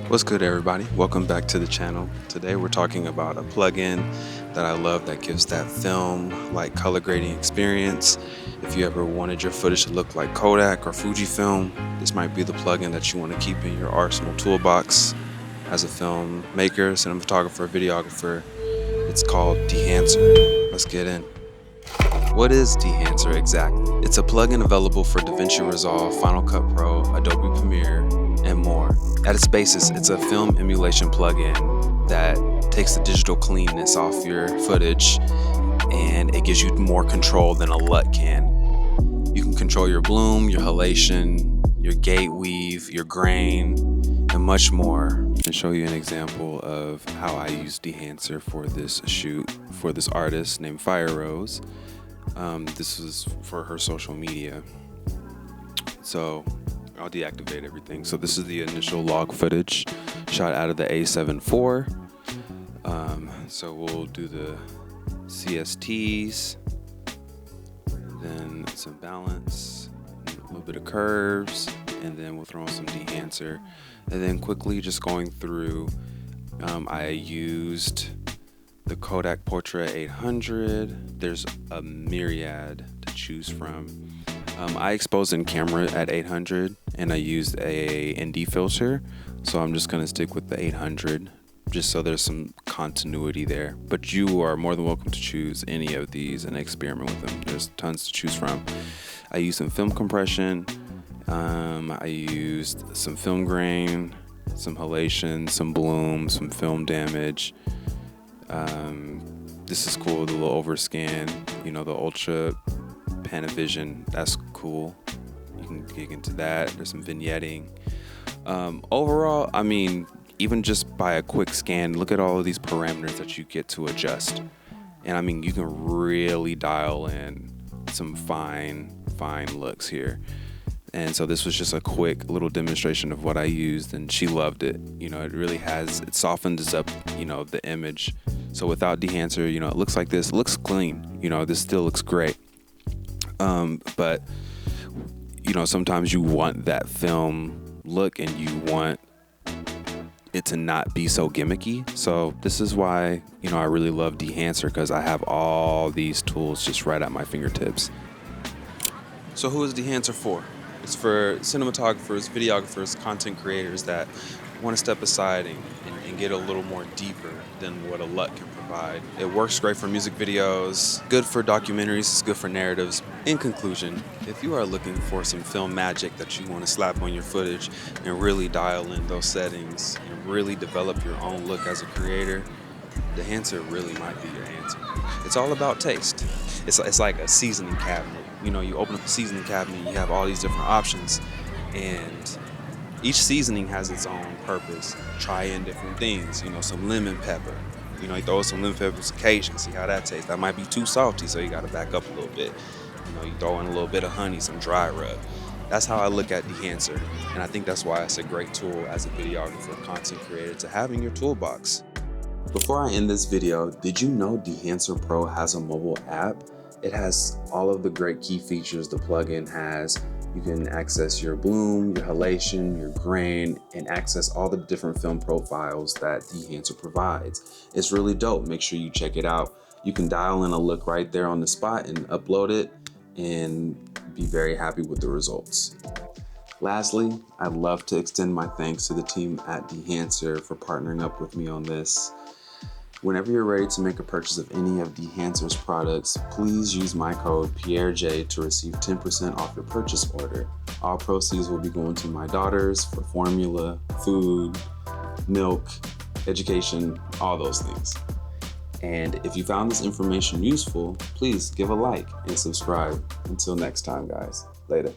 What's good, everybody? Welcome back to the channel. Today we're talking about a plugin that I love that gives that film-like color grading experience. If you ever wanted your footage to look like Kodak or Fujifilm, this might be the plugin that you want to keep in your arsenal toolbox as a filmmaker, cinematographer, videographer. It's called Dehancer. Let's get in. What is Dehancer exactly? It's a plugin available for DaVinci Resolve, Final Cut Pro, Adobe Premiere, and more. At its basis, it's a film emulation plugin that takes the digital cleanness off your footage and it gives you more control than a LUT can. You can control your bloom, your halation, your gate weave, your grain, and much more. I'll show you an example of how I use Dehancer for this shoot for this artist named PIERREJ. This is for her social media. So I'll deactivate everything. So this is the initial log footage shot out of the A7 IV. So we'll do the CSTs, then some balance, a little bit of curves, and then we'll throw in some Dehancer. And then quickly just going through, I used the Kodak Portra 800. There's a myriad to choose from. I exposed in camera at 800 and I used a ND filter, so I'm just gonna stick with the 800 just so there's some continuity there. But you are more than welcome to choose any of these and experiment with them. There's tons to choose from. I used some film compression, I used some film grain, some halation, some bloom, some film damage. This is cool, the little overscan, you know, the ultra Panavision, that's cool. You can dig into that. There's some vignetting. Overall, I mean, even just by a quick scan, look at all of these parameters that you get to adjust. And I mean, you can really dial in some fine looks here. And so this was just a quick little demonstration of what I used, and she loved it. You know, it softens up, you know, the image. So without Dehancer, you know, it looks like this. It looks clean. You know, this still looks great. But you know, sometimes you want that film look and you want it to not be so gimmicky. So this is why, you know, I really love Dehancer, because I have all these tools just right at my fingertips. So who is Dehancer for? It's for cinematographers, videographers, content creators that want to step aside and get a little more deeper than what a LUT can provide. It works great for music videos, good for documentaries, it's good for narratives. In conclusion, if you are looking for some film magic that you want to slap on your footage and really dial in those settings and really develop your own look as a creator, Dehancer really might be your answer. It's all about taste. It's like a seasoning cabinet. You know, you open up a seasoning cabinet, you have all these different options, and each seasoning has its own purpose. Try in different things, you know, some lemon pepper. You know, you throw some lemon peppers occasionally, see how that tastes. That might be too salty, so you gotta back up a little bit. You know, you throw in a little bit of honey, some dry rub. That's how I look at Dehancer, and I think that's why it's a great tool as a videographer, content creator to have in your toolbox. Before I end this video, did you know Dehancer Pro has a mobile app? It has all of the great key features the plugin has. You can access your bloom, your halation, your grain, and access all the different film profiles that Dehancer provides. It's really dope. Make sure you check it out. You can dial in a look right there on the spot and upload it and be very happy with the results. Lastly, I'd love to extend my thanks to the team at Dehancer for partnering up with me on this. Whenever you're ready to make a purchase of any of Dehancer's products, please use my code PIERREJ to receive 10% off your purchase order. All proceeds will be going to my daughters for formula, food, milk, education, all those things. And if you found this information useful, please give a like and subscribe. Until next time, guys. Later.